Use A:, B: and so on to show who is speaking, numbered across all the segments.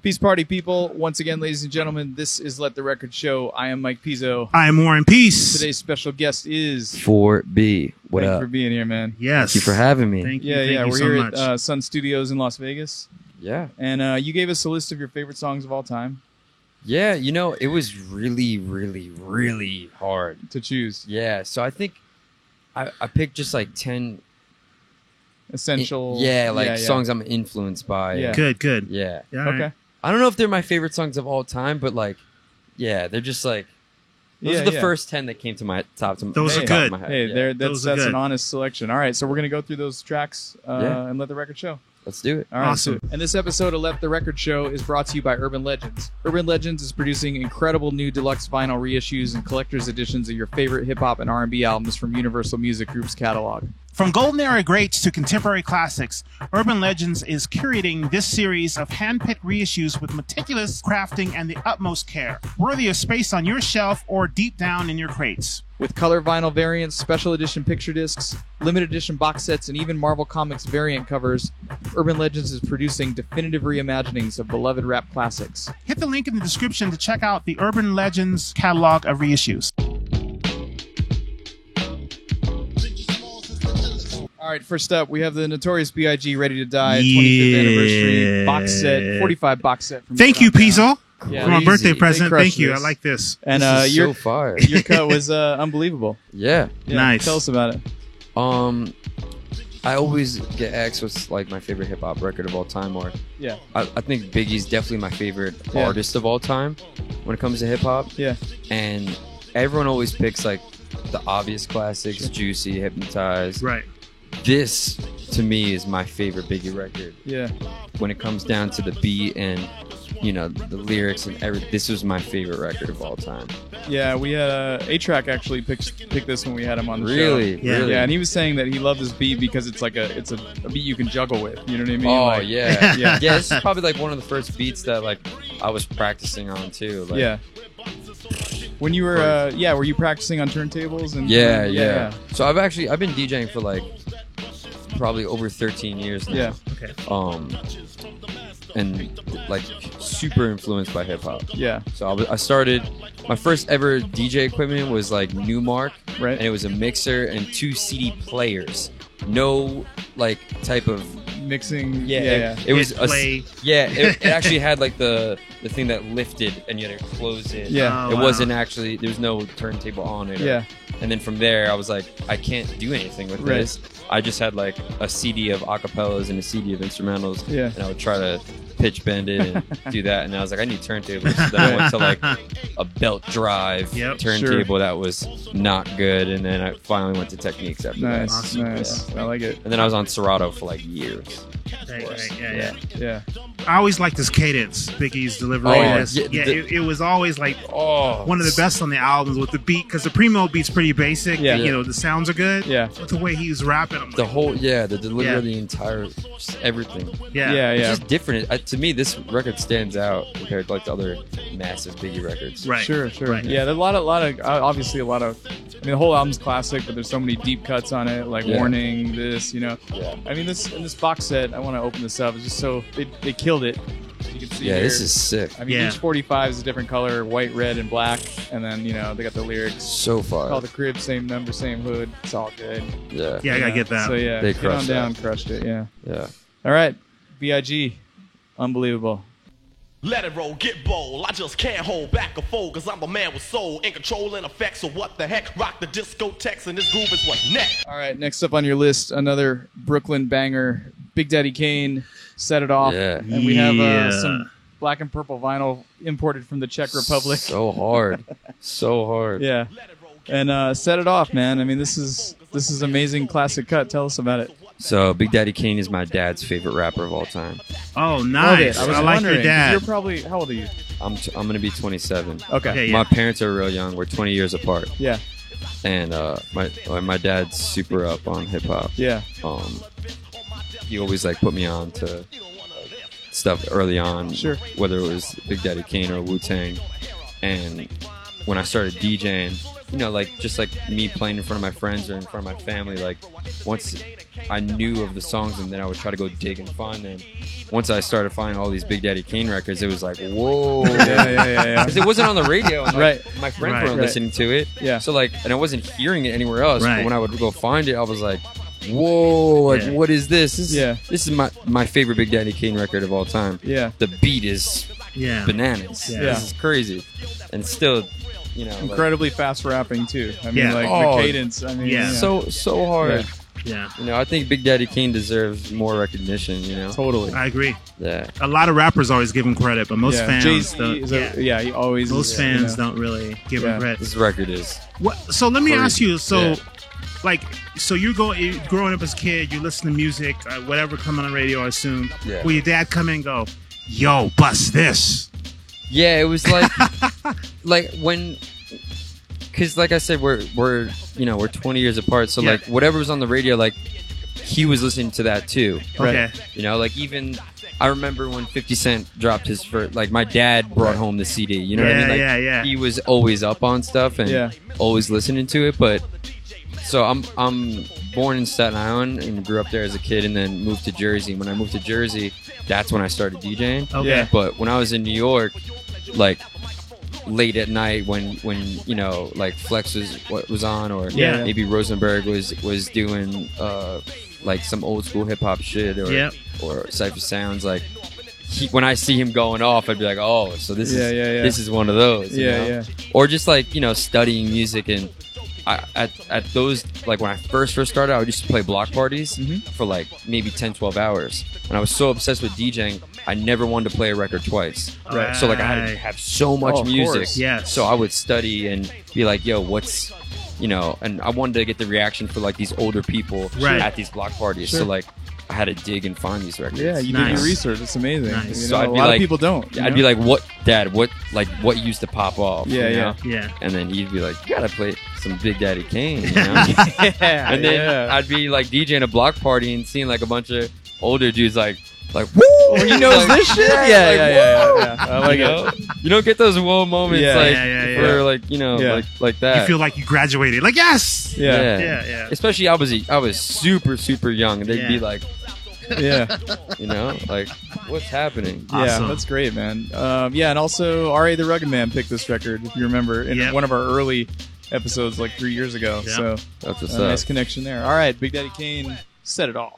A: Peace party, people. Once again, ladies and gentlemen, this is Let the Record Show. I am Mike Pizzo.
B: I am Warren Peace.
A: Today's special guest is
C: 4B. What
A: Thank
C: up?
A: you for being here, man.
B: Yes.
C: Thank you for having me.
B: Thank you.
A: Yeah,
B: Thank
A: we're
B: you so
A: here
B: much.
A: at Sun Studios in Las Vegas.
C: Yeah.
A: And you gave us a list of your favorite songs of all time
C: Yeah, you know, it was really, really, really hard.
A: to choose.
C: Yeah, so I think I picked just like 10
A: Essential.
C: songs I'm influenced by.
A: Yeah.
B: Good.
C: Yeah.
B: Yeah, all right.
A: Okay.
C: I don't know if they're my favorite songs of all time, but like, yeah, they're just like, those
A: Yeah,
C: are the
A: yeah.
C: first 10 that came to my top.
B: Those
A: are
C: top
B: good.
C: Of my head.
A: Hey,
C: Yeah.
A: that's
B: Those are good.
A: an honest selection. All right, so we're going to go through those tracks
C: Yeah.
A: and let the record show.
C: Let's do it.
A: All right,
B: Awesome.
A: And this episode of Let the Record Show is brought to you by Urban Legends. Urban Legends is producing incredible new deluxe vinyl reissues and collector's editions of your favorite hip-hop and R&B albums from Universal Music Group's catalog.
B: From golden era greats to contemporary classics, Urban Legends is curating this series of hand-picked reissues with meticulous crafting and the utmost care, worthy of space on your shelf or deep down in your crates.
A: With color vinyl variants, special edition picture discs, limited edition box sets, and even Marvel Comics variant covers, Urban Legends is producing definitive reimaginings of beloved rap classics.
B: Hit the link in the description to check out the Urban Legends catalog of reissues.
A: All right, first up, we have the Notorious B.I.G. Ready to Die 25th anniversary box set, 45 box set. From
B: Thank you, Pizzo,
A: Yeah.
B: for my
C: Crazy.
B: birthday
C: They
B: present.
A: crushed
B: Thank you.
A: this.
B: I like this.
A: And
C: This is
A: your
C: so fire.
A: your cut was unbelievable.
C: Yeah.
A: Yeah,
B: Nice.
A: Tell us about it.
C: I always get asked what's like my favorite hip hop record of all time, or
A: Yeah,
C: I think Biggie's definitely my favorite
A: Yeah.
C: artist of all time when it comes to hip hop.
A: yeah,
C: And everyone always picks like the obvious classics, Juicy, Hypnotize.
B: Right.
C: This to me is my favorite Biggie record.
A: yeah.
C: When it comes down to the beat and you know the lyrics and everything, this was my favorite record of all time.
A: Yeah, we had A-Track actually picked this when we had him on the show.
C: Really,
B: Yeah.
C: really.
A: Yeah, and he was saying that he loved this beat because it's like a beat you can juggle with. You know what I mean?
C: Oh
A: Like,
C: yeah,
A: Yeah.
C: yeah. This is probably like one of the first beats that like I was practicing on too. Like,
A: yeah. When you were were you practicing on turntables and
C: yeah. So I've been DJing for like probably over 13 years now.
A: Yeah.
B: Okay.
C: And like super influenced by hip hop.
A: Yeah.
C: So I started my first ever DJ equipment was like Newmark,
A: Right.
C: and it was a mixer and 2 CD players. No like type of
A: Mixing.
C: It was
B: Hit play.
C: it actually had like the thing that lifted and you had to close it.
A: Yeah.
B: Oh,
C: It
B: wow.
C: wasn't actually, there was no turntable on it.
A: Yeah.
C: And then from there, I was like, I can't do anything with
A: Right.
C: this. I just had like a CD of acapellas and a CD of instrumentals.
A: Yeah.
C: And I would try to pitch bend it and do that. And I was like, I need turntables. So then I went to like a belt drive
B: Yep.
C: turntable that was not good. And then I finally went to Techniques after
A: Nice,
C: that.
B: Awesome.
A: nice. I like it.
C: And then I was on Serato for like years.
B: Right, yeah.
A: Yeah.
B: I always liked his cadence, Biggie's delivery.
C: Oh,
B: Yeah,
C: the-
B: it was always like
C: Oh,
B: one of the best on the albums with the beat, because the Primo beat's pretty basic.
A: Yeah.
B: You know, the sounds are good.
A: Yeah.
B: But the way he was rapping, I'm
C: the
B: like,
C: whole, the delivery
B: Yeah.
C: of the entire, just everything.
B: yeah.
A: Yeah.
C: It's
A: Yeah.
C: just different. To me, this record stands out compared to like the other massive Biggie records.
B: Right.
A: Sure.
B: Right.
A: Yeah, there's a lot of obviously a lot of. I mean, the whole album's classic, but there's so many deep cuts on it, like
C: Yeah.
A: Warning, this, you know.
C: Yeah.
A: I mean, this box set. I want to open this up. It's just so they killed it. You can see.
C: Yeah,
A: here.
C: this is sick.
A: I mean,
B: Yeah.
A: each 45 is a different color: white, red, and black. And then they got the lyrics.
C: So far.
A: Call the crib, same number, same hood. It's all good.
C: Yeah.
B: Yeah, I gotta get that.
A: So yeah,
C: They
A: Get on
C: crushed
A: down,
C: that.
A: crushed it. Yeah.
C: Yeah.
A: All right, Big, unbelievable.
D: Let it roll, get bold. I just can't hold back or fold, cause I'm the man with soul, in control and effects. So what the heck? Rock the discotheques, and this groove is what's next.
A: All right, next up on your list, another Brooklyn banger, Big Daddy Kane, Set It Off.
C: Yeah.
A: And we have
B: Yeah.
A: some black and purple vinyl imported from the Czech Republic.
C: So hard. So hard.
A: Yeah. And Set It Off, man. I mean, this is amazing classic cut. Tell us about it.
C: So Big Daddy Kane is my dad's favorite rapper of all time.
B: Oh,
A: Love
B: nice.
A: it. I was
B: like
A: wondering,
B: your
A: 'cause
B: dad.
A: You're probably, how old are you?
C: I'm gonna be 27.
A: Okay.
B: Okay,
C: My
B: yeah.
C: parents are real young. We're 20 years apart.
A: Yeah.
C: And my dad's super up on hip hop.
A: Yeah.
C: He always like put me on to stuff early on.
A: Sure.
C: Whether it was Big Daddy Kane or Wu Tang. And when I started DJing, you know, like just like me playing in front of my friends or in front of my family, like once I knew of the songs and then I would try to go dig and find them. Once I started finding all these Big Daddy Kane records, it was like, whoa.
A: Yeah.
C: Because it wasn't on the radio. And, like,
A: Right.
C: my friends
B: Right.
C: weren't
A: Right.
C: listening to it.
A: Yeah.
C: So like, and I wasn't hearing it anywhere else.
B: Right.
C: But when I would go find it, I was like, whoa, like
B: Yeah.
C: what is this?
A: Yeah.
C: This is my favorite Big Daddy Kane record of all time.
A: Yeah.
C: The beat is
B: Yeah.
C: bananas.
B: Yeah.
C: This is crazy. And still, you know, like,
A: Incredibly fast rapping too. I mean,
B: Yeah.
A: like
C: Oh,
A: the cadence. I mean,
B: yeah.
C: so hard.
B: Yeah.
C: You know, I think Big Daddy Kane deserves more recognition, you know?
A: Totally.
B: I agree.
C: Yeah.
B: A lot of rappers always give him credit, but most
A: yeah.
B: fans
A: Jay-Z
B: don't.
A: is
B: Yeah.
A: he always.
B: Most
A: is,
B: fans
A: you know.
B: don't really give
A: Yeah.
B: him credit.
C: This record is
B: So let me
C: Crazy.
B: ask you. So,
C: Yeah.
B: like, so you growing up as a kid, you listen to music, whatever coming on the radio, I assume.
C: Yeah.
B: Will your dad come in and go, "Yo, bust this"?
C: Yeah, it was like like when cuz like I said we're you know, we're 20 years apart, so
B: Yeah.
C: like whatever was on the radio, like he was listening to that too.
A: Right.
B: Okay.
C: You know, like even I remember when 50 Cent dropped his first, like my dad brought home the CD, you know what I mean? Like
B: Yeah.
C: he was always up on stuff and
A: Yeah.
C: always listening to it, but so I'm born in Staten Island and grew up there as a kid and then moved to Jersey. When I moved to Jersey, that's when I started DJing.
B: Okay.
A: Yeah.
C: But when I was in New York, like late at night when you know like Flex was on or
B: Yeah.
C: maybe Rosenberg was doing like some old school hip hop shit or
B: Yep.
C: or Cypher Sounds, like when I see him going off, I'd be like, oh, so this
A: Yeah,
C: is
A: yeah.
C: this is one of those. you
A: Yeah,
C: know?
A: yeah.
C: Or just like, you know, studying music and at those, like when I first started, I used to play block parties
A: Mhm.
C: for like maybe 10, 12 hours. And I was so obsessed with DJing, I never wanted to play a record twice.
A: Right.
C: So like I had to have so much
A: Oh, of
C: music.
A: course.
B: Yes.
C: So I would study and be like, yo, what's, you know, and I wanted to get the reaction for like these older people
B: Right.
C: at these block parties.
A: Sure.
C: So like I had to dig and find these records.
A: Yeah, you did
B: Nice.
A: your research. It's amazing.
B: Nice.
A: You
C: So
A: know,
C: I'd
A: a
C: be
A: lot
C: like-
A: of people don't. you
C: I'd
A: know?
C: be like, what, Dad, what used to pop off?
A: Yeah,
C: you
A: yeah.
C: know?
B: Yeah.
C: And then he'd be like, you gotta play some Big Daddy Kane, you know?
A: yeah,
C: And then
A: yeah.
C: I'd be like DJing a block party and seeing like a bunch of older dudes like woo!
A: Oh, he knows
C: Like,
A: this shit.
C: like,
A: Yeah. I like
C: you
A: it.
C: know? You don't get those whoa moments
A: Yeah.
C: like
B: Yeah.
C: for like, you know,
A: Yeah.
C: like that.
B: You feel like you graduated. Like, yes.
A: Yeah,
B: Yeah.
C: Especially I was super young and they'd
B: Yeah.
C: be like,
A: yeah.
C: you know, like what's happening?
A: Yeah,
B: Awesome.
A: that's great, man. Yeah, and also R.A. the Rugged Man picked this record, if you remember, in
B: Yep.
A: one of our early episodes like 3 years ago.
B: Yep.
A: So
C: That's what's
A: a nice
C: up.
A: connection there. All right, Big Daddy Kane, set it off.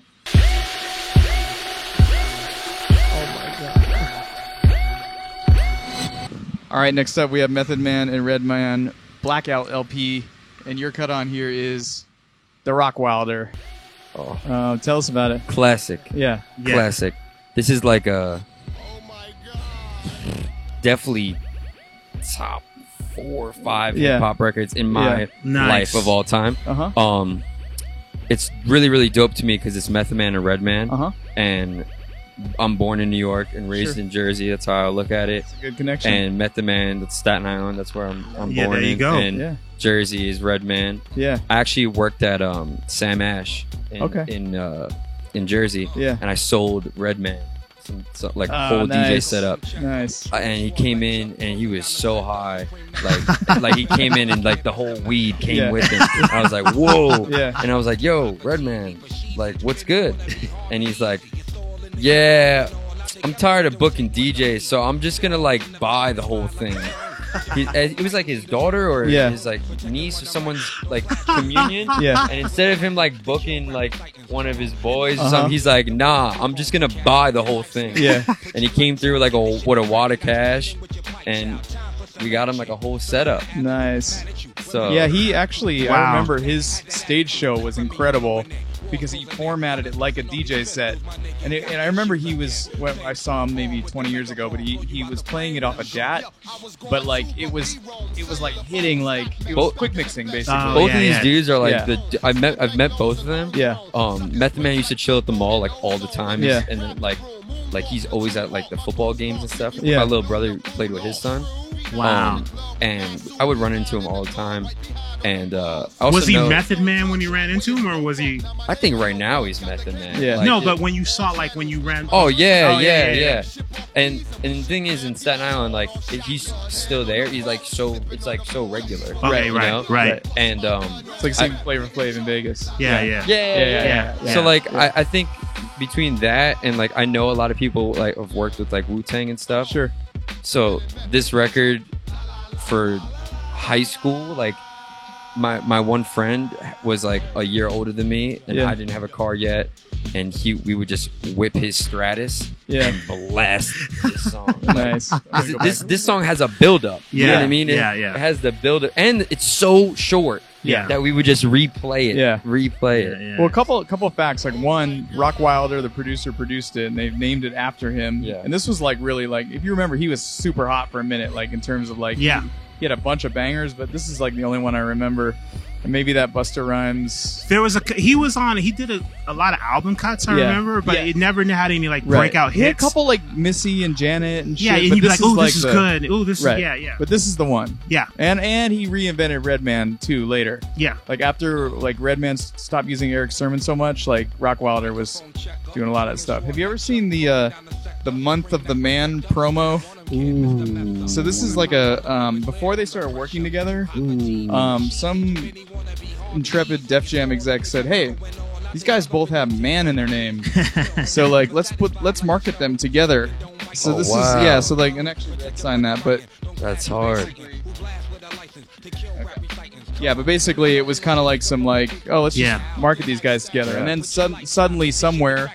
A: All right, next up we have Method Man and Redman Blackout LP, and your cut on here is The Rock Wilder.
C: Oh,
A: Tell us about it.
C: classic.
A: Yeah.
B: Yeah.
C: Classic. This is like a definitely top 4 or 5
A: Yeah.
C: hip hop records in my
A: Yeah.
B: Nice.
C: life of all time.
A: Uh-huh.
C: It's really dope to me because it's Method Man and Redman,
A: Uh-huh.
C: and I'm born in New York and raised
A: Sure.
C: in Jersey. That's how I look at it.
A: It's a good connection.
C: And Method Man, that's Staten Island. That's where I'm
B: Yeah,
C: born
B: there you
C: in.
B: go.
C: And
A: Yeah.
C: Jersey is Redman.
A: Yeah.
C: I actually worked at Sam Ash
A: Okay.
C: in Jersey.
A: Yeah.
C: And I sold Redman, like
A: Oh,
C: whole DJ
A: nice.
C: setup.
A: Nice.
C: And he came in and he was so high, like he came in and like the whole weed came
A: Yeah.
C: with him. I was like, whoa.
A: Yeah.
C: And I was like, yo, Redman, like what's good? And he's like, yeah, I'm tired of booking DJs, so I'm just gonna like buy the whole thing. It was like his daughter or
A: Yeah.
C: his like niece or someone's like communion.
A: Yeah.
C: And instead of him like booking like one of his boys or
A: Uh-huh.
C: something, he's like, nah, I'm just gonna buy the whole thing.
A: Yeah.
C: And he came through like a wad of cash, and we got him like a whole setup.
A: Nice.
C: So
A: Yeah, he actually, I
B: Wow.
A: remember his stage show was incredible because he formatted it like a DJ set. And I remember he was, well, I saw him maybe 20 years ago, but he was playing it off a DAT, but like it was like hitting like, it was
C: Both-
A: quick mixing basically.
B: Oh,
C: both
B: yeah,
C: of these
B: yeah.
C: dudes are like
A: Yeah.
C: I've met both of them.
A: Yeah.
C: Method Man used to chill at the mall like all the time.
A: Yeah.
C: And then, like he's always at like the football games and stuff.
A: Yeah.
C: My little brother played with his son.
B: Wow.
C: And I would run into him all the time. And I also
B: Was he
C: know,
B: Method Man when you ran into him, or was he?
C: I think right now he's Method Man.
A: Yeah.
C: Like,
B: No, but when you saw, like, when you ran.
C: Oh yeah,
B: Oh,
C: yeah. And the thing is, in Staten Island, like if he's still there, he's like it's like so regular.
B: Okay,
C: you
B: right,
C: know?
B: right.
C: And
A: It's like seeing Flavor Flav in Vegas.
B: Yeah.
A: Yeah.
C: So like I think between that and like I know a lot of people like have worked with like Wu-Tang and stuff.
A: Sure.
C: So this record for high school, like my one friend was like a year older than me, and
A: Yeah.
C: I didn't have a car yet, and we would just whip his Stratus
A: Yeah.
C: and blast this song. Like,
A: Nice.
C: this song has a build up. You know
B: Yeah.
C: what I mean?
B: Yeah,
C: It
B: yeah.
C: has the build up, and it's so short.
B: Yeah.
C: That we would just replay it.
A: Yeah.
C: Replay it.
B: Yeah.
A: Well, a couple of facts. Like one, Rock Wilder, the producer, produced it, and they've named it after him.
C: Yeah.
A: And this was like really like, if you remember, he was super hot for a minute, like in terms of like,
B: Yeah.
A: he had a bunch of bangers, but this is like the only one I remember. And maybe that Busta Rhymes.
B: There was he did a lot of album cuts, I
A: Yeah.
B: remember, but
A: Yeah.
B: it never had any like breakout
A: He had a
B: hits.
A: couple like Missy and Janet and shit.
B: Yeah, and
A: but
B: you'd be like, "Oh, this is
A: the-
B: good. Oh, this
A: Right.
B: is yeah.
A: But this is the one.
B: Yeah.
A: And he reinvented Redman too later.
B: Yeah.
A: Like after like Redman stopped using Eric Sermon so much, like Rock Wilder was doing a lot of that stuff. Have you ever seen the Month of the Man promo?
B: Ooh.
A: So this is like a before they started working together. Some intrepid Def Jam exec said, "Hey, these guys both have man in their name, so like let's market them together." So
C: Oh,
A: this
C: wow.
A: is so like, and actually Red signed that, but
C: That's hard.
A: yeah, but basically it was kind of like some like, oh, let's
B: Yeah.
A: just market these guys together, and then suddenly somewhere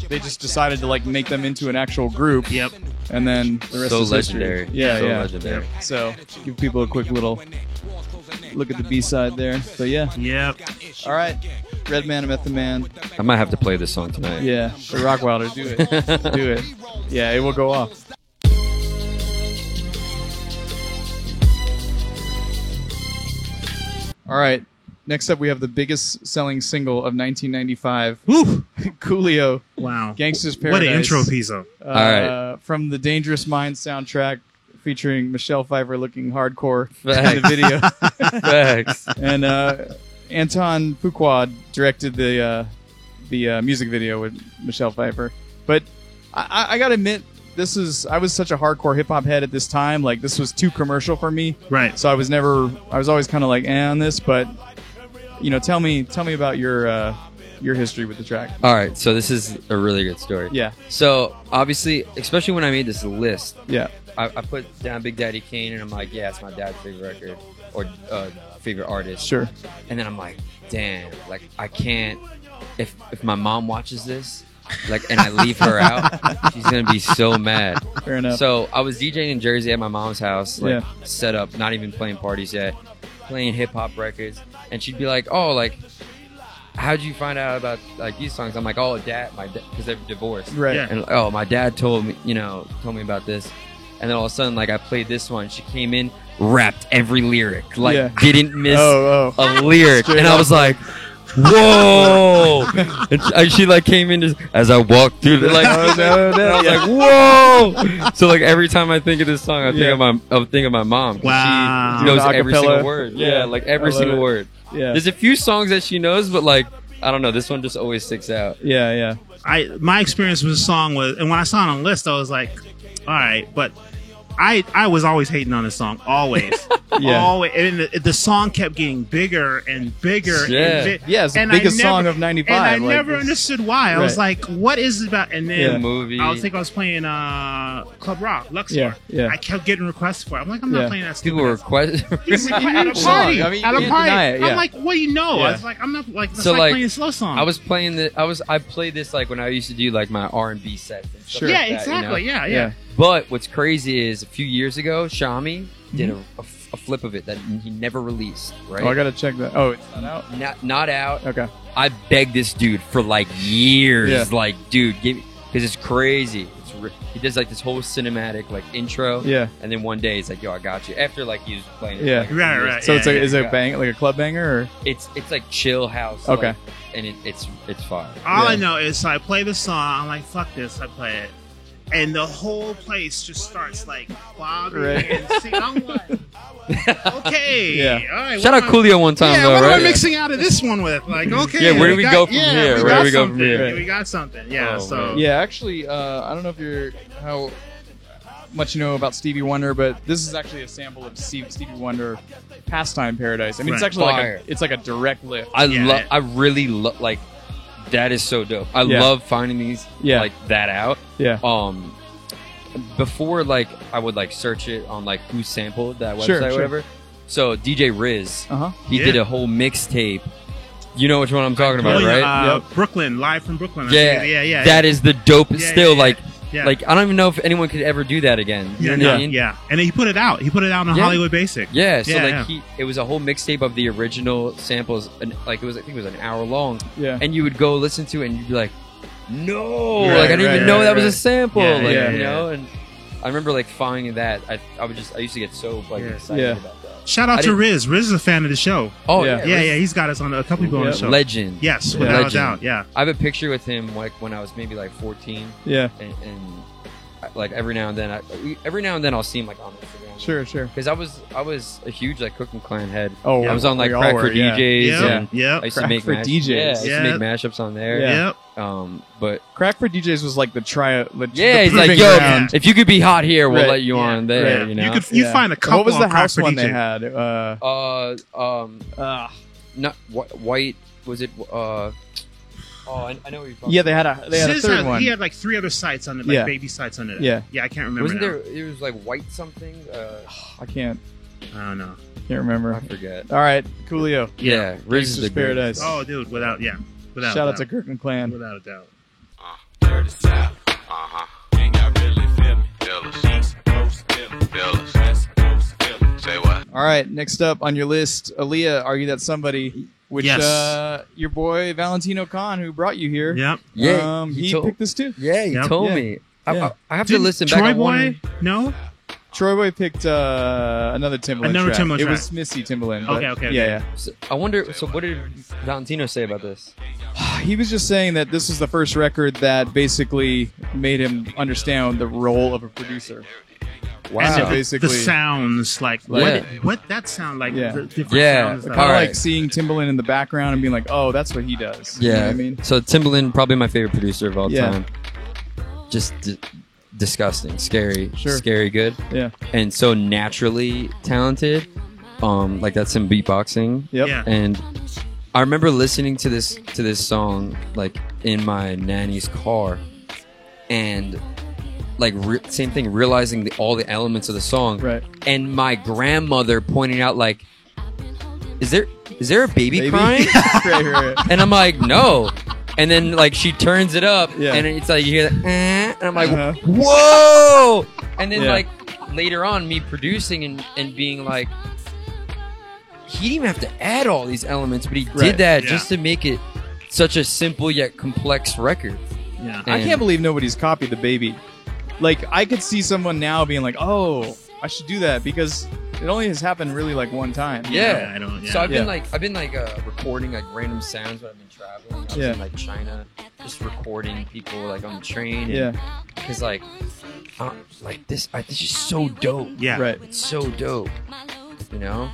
A: they just decided to like make them into an actual group.
B: Yep.
A: And then the rest
C: So
A: is history.
C: legendary.
A: Yeah,
C: So
A: yeah.
C: legendary.
A: So give people a quick little look at the B side there. So yeah.
B: Yep.
A: All right. Redman and Method Man.
C: I might have to play this song tonight.
A: Yeah. The Rock Wilder. Do it. Do it. Yeah, it will go off. All right. Next up, we have the biggest selling single of 1995.
B: Woo.
A: Coolio,
B: Wow.
A: Gangsta's
B: What
A: Paradise.
B: an intro piece of.
C: All right.
A: From the Dangerous Minds soundtrack, featuring Michelle Pfeiffer looking hardcore
C: Facts.
A: in the video.
C: Facts.
A: And Anton Fuqua directed the music video with Michelle Pfeiffer. But I gotta admit, I was such a hardcore hip hop head at this time. Like this was too commercial for me.
B: Right.
A: So I was always kind of like on this. But you know, tell me about your history with the track.
C: All right, so this is a really good story.
A: Yeah.
C: So obviously, especially when I made this list,
A: Yeah.
C: I put down Big Daddy Kane, and I'm like, yeah, it's my dad's favorite record or favorite artist.
A: Sure.
C: And then I'm like, damn, like I can't. If my mom watches this, like, and I leave her out, she's gonna be so mad.
A: Fair enough.
C: So I was DJing in Jersey at my mom's house, like
A: Yeah.
C: set up, not even playing parties yet, playing hip hop records, and she'd be like, "Oh, like, how'd you find out about like these songs?" I'm like, "Oh, because they're divorced."
A: Right.
B: Yeah.
C: And oh, my dad told me about this, and then all of a sudden, like, I played this one. She came in, rapped every lyric, like,
A: Yeah.
C: didn't miss
A: Oh.
C: a lyric,
A: Straight
C: and I
A: up.
C: was like, "Whoa!" And she like came in just, as I walked through the like,
A: Oh, no.
C: and I was
A: Yeah.
C: like, "Whoa!" So like every time I think of this song, I think
A: Yeah.
C: of my mom. 'cause
B: Wow.
C: She knows
A: The
C: every
A: acapella.
C: single word.
A: Yeah.
C: Yeah, like every
A: I love
C: single
A: it.
C: word.
A: Yeah.
C: There's a few songs that she knows, but like I don't know, this one just always sticks out.
A: Yeah.
B: My experience with the song was, and when I saw it on the list, I was like, all right, but I was always hating on this song, always.
A: Yeah.
B: Always. And the song kept getting bigger and bigger.
C: Yeah.
B: And
A: Yeah, it's the
B: and I
A: biggest
B: never-
A: song of 95.
B: And I
A: like,
B: never
A: it's-
B: understood why. I was
A: Right.
B: like, what is it about? And then
A: Yeah.
C: The movie.
B: I was playing Club Rock, Luxor.
A: Yeah.
B: I kept getting requests for it. I'm like, I'm
A: Yeah.
B: not playing that
C: People
B: stupid
C: were questioning.
B: at a
A: Song.
B: party.
A: I mean, you
B: at a
A: can't
B: party.
A: deny it, yeah.
B: I'm like, what do you know?
A: Yeah.
B: I was like, I'm not like, that's
C: So,
B: like
C: like,
B: playing a slow song.
C: I was playing I played this like when I used to do like my R&B sets. And stuff
A: Sure.
B: yeah,
C: like that,
B: exactly.
C: you know?
B: Yeah.
C: But what's crazy is a few years ago, Shami did a flip of it that he never released. Right?
A: Oh, I gotta check that. Oh, it's not out.
C: Not out.
A: Okay.
C: I begged this dude for like years.
A: Yeah.
C: Like, dude, because it's crazy. He does like this whole cinematic like intro.
A: Yeah.
C: And then one day he's like, "Yo, I got you." After like he was playing. it,
A: Yeah.
C: like,
B: Right,
C: years.
B: right.
A: So it's like,
B: Yeah,
A: is it
C: yeah.
A: a bang, like a club banger, or
C: It's like chill house.
A: Okay.
C: like, and it's fire.
B: All I
A: Yeah.
B: know is I play the song. I'm like, fuck this. I play it. and the whole place just starts like bobbing
A: Right.
B: and singing. I'm like, okay,
A: Yeah.
B: all right.
C: Shout out Coolio one time
B: Yeah,
C: though,
B: what am
C: right?
B: I mixing out of this one with? Like, okay.
C: Yeah, where do we go from here? Where
B: got
C: do we go from
B: something.
C: here?
B: Yeah, we got something. Yeah,
C: Oh,
B: so.
C: man.
A: Yeah, actually, I don't know if you're how much you know about Stevie Wonder, but this is actually a sample of Stevie Wonder "Pastime Paradise." I mean, it's
B: Right.
A: actually
C: Fire.
A: it's like a direct lift.
B: Yeah.
C: I really love like that is so dope. I
A: Yeah.
C: love finding these
A: Yeah.
C: like that out.
A: Yeah,
C: Before like I would like search it on like who sampled that website
A: Sure,
C: or
A: sure.
C: whatever. So DJ Riz,
A: uh huh.
C: he
B: Yeah.
C: did a whole mixtape. You know which one I'm talking about,
B: Oh,
C: right?
B: yeah,
A: Yep.
B: Brooklyn, live from Brooklyn. I
C: Yeah,
B: think. Yeah.
C: That is the dopest.
B: Yeah,
C: Still,
B: yeah,
C: like,
B: yeah.
C: like I don't even know if anyone could ever do that again. You
B: Yeah,
C: know what I
B: yeah,
C: mean?
B: yeah. And then he put it out. He put it out on
C: Yeah.
B: Hollywood Basic.
C: Yeah, so
B: Yeah,
C: like it was a whole mixtape of the original samples, and like I think it was an hour long.
A: Yeah.
C: And you would go listen to it, and you'd be like, "No,
A: Right,
C: like I didn't
A: right,
C: even know
A: right,
C: that was a
A: right.
C: sample."
B: Yeah,
C: like
A: yeah,
C: you
B: yeah.
C: know, and I remember like finding that. I used to get so like
B: Yeah.
C: excited
A: Yeah.
C: about that.
B: Shout out
C: I
B: to
C: didn't-
B: Riz. Riz is a fan of the show.
C: Oh
A: Yeah.
B: Yeah, he's got us on a couple people on the show.
C: legend.
B: Yes,
A: Yeah.
B: without a
C: Legend.
B: doubt. Yeah.
C: I have a picture with him like when I was maybe like 14,
A: Yeah,
C: and like every now and then, I'll see him like on Instagram.
A: sure.
C: Because I was a huge like Cooking Clan head.
A: Oh,
C: I was on like
A: we all
C: Crack
A: were,
C: for
A: yeah.
C: DJs,
B: Yeah.
C: and
B: Yeah.
C: I used to
A: Crack
C: make
A: for DJs.
C: Yeah, I used
B: Yeah.
C: to make mashups on there.
A: Yeah.
B: Yep.
C: But
A: Crack for DJs was like the
C: yeah, he's like,
A: proving
C: yo,
A: ground.
C: if you could be hot here, we'll
A: Right.
C: let you on
B: Yeah.
C: there.
A: Right.
C: You know,
B: You find a couple.
A: What was the
B: on Crack
A: house
B: for
A: one they
B: DJ.
A: had?
C: not white. Was it? Oh, I know what you're talking.
A: Yeah, they had a
B: Sis
A: third
B: had-
A: one.
B: He had like 3 other sites on it, like
A: Yeah.
B: baby sites on it.
A: Yeah.
B: I can't remember.
C: Wasn't
B: now.
C: there? It was like white something.
A: I can't
B: I don't know.
A: remember.
C: I forget.
A: All right, Coolio.
C: Yeah, Riz is
A: Gangsta's
C: the
A: Paradise.
B: Oh, dude, without
A: Shout
B: a
A: out to
B: doubt.
A: Kirkland Clan.
B: Without a doubt.
E: Dirty South. Can y'all really feel me? East Coast, West Coast, say what?
A: All right, next up on your list, Aaliyah, Are You That Somebody? Which
B: Yes.
A: your boy Valentino Khan, who brought you here,
B: Yep.
C: Yeah,
A: he
C: told-
A: picked this too.
C: Yeah, he
B: Yep.
C: told
A: Yeah.
C: me.
A: Yeah.
C: I have to
B: Didn't
C: listen
B: Troy
C: back. I
B: Boy?
C: wanna-
B: No.
A: Troy Boy picked another Timbaland
B: Another
A: track.
B: Timbaland
A: It
B: track.
A: was Missy Timbaland. but-
B: Okay.
A: Yeah,
C: So, I wonder. So, what did Valentino say about this?
A: yeah. He was just saying that this was the first record that basically made him understand the role of a producer.
C: Wow.
B: And
A: So
B: the
A: basically,
B: sounds like
C: Yeah.
B: what that sound like?
A: Yeah.
B: The different
C: Yeah.
B: sounds.
A: kind
B: that-
A: of
C: All
A: like
C: right.
A: seeing Timbaland in the background and being like, "Oh, that's what he does." You know
C: Yeah,
A: what I mean,
C: so Timbaland, probably my favorite producer of all
A: Yeah.
C: time. Just disgusting, scary,
A: Sure.
C: scary good,
A: yeah,
C: and so naturally talented. Like that's him beatboxing.
A: yep,
B: Yeah.
C: And I remember listening to this song like in my nanny's car, and like same thing, realizing all the elements of the song.
A: right.
C: And my grandmother pointing out like, is there a baby
A: Maybe.
C: crying?
A: right.
C: And I'm like, no. And then like she turns it up,
A: Yeah.
C: and it's like you hear that, and I'm like,
A: Uh-huh.
C: whoa. And then
A: Yeah.
C: like later on, me producing and being like, he didn't even have to add all these elements, but he
A: Right.
C: did that
B: Yeah.
C: just to make it such a simple yet complex record.
B: Yeah.
A: I
C: And-
A: can't believe nobody's copied the baby. Like, I could see someone now being like, "Oh, I should do that," because it only has happened really like one time.
C: Yeah.
B: I don't. Yeah.
C: So I've
A: Yeah.
C: been recording like random sounds when I've been traveling. I was
A: Yeah.
C: in like China, just recording people like on the train.
A: Yeah,
C: Because like this is just so dope.
B: yeah.
A: right.
C: It's so dope. You know,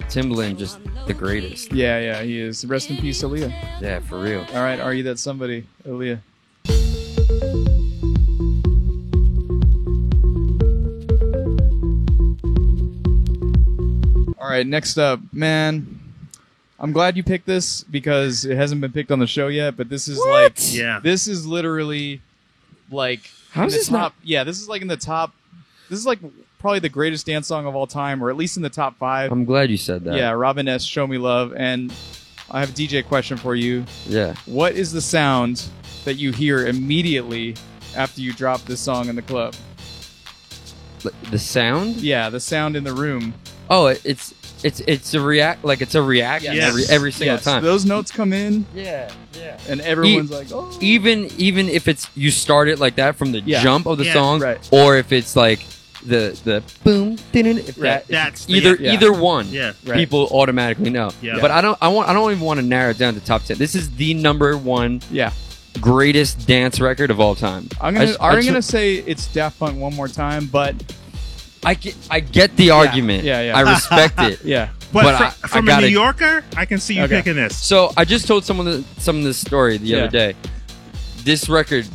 C: Timbaland just the greatest.
A: Yeah, he is. Rest in peace, Aaliyah.
C: Yeah, for real.
A: All right, Are You That Somebody, Aaliyah? All right, next up, man. I'm glad you picked this because it hasn't been picked on the show yet, but this is like,
B: Yeah.
A: this is literally like,
C: How
A: in
C: is
A: the
C: this not-
A: top? Yeah, this is like in the top. This is like probably the greatest dance song of all time, or at least in the top 5.
C: I'm glad you said that.
A: Yeah, Robin S. Show Me Love. And I have a DJ question for you.
C: Yeah.
A: What is the sound that you hear immediately after you drop this song in the club?
C: The sound?
A: Yeah, the sound in the room.
C: Oh, it's a react like it's a reaction
B: Yes.
C: every single
A: Yes,
C: time.
A: those notes come in,
C: Yeah.
A: and everyone's like, "Oh,
C: Even if it's you start it like that from the
A: Yeah.
C: jump of the
B: Yeah.
C: song,
A: Right.
C: or if it's like the boom, if
A: Right.
B: That's the-
C: either
A: yeah.
C: either one,
B: Yeah.
A: Right.
C: people automatically know.
B: Yeah.
C: But I don't even want to narrow it down to top 10. This is the number one
A: yeah,
C: greatest dance record of all time.
A: I'm gonna say it's Daft Punk one more time, but
C: I get the argument.
A: yeah.
C: I respect it.
A: yeah.
B: But,
C: I
B: from
C: gotta-
B: a New Yorker, I can see you
A: Okay.
B: picking this.
C: So I just told someone this story the other day. This record,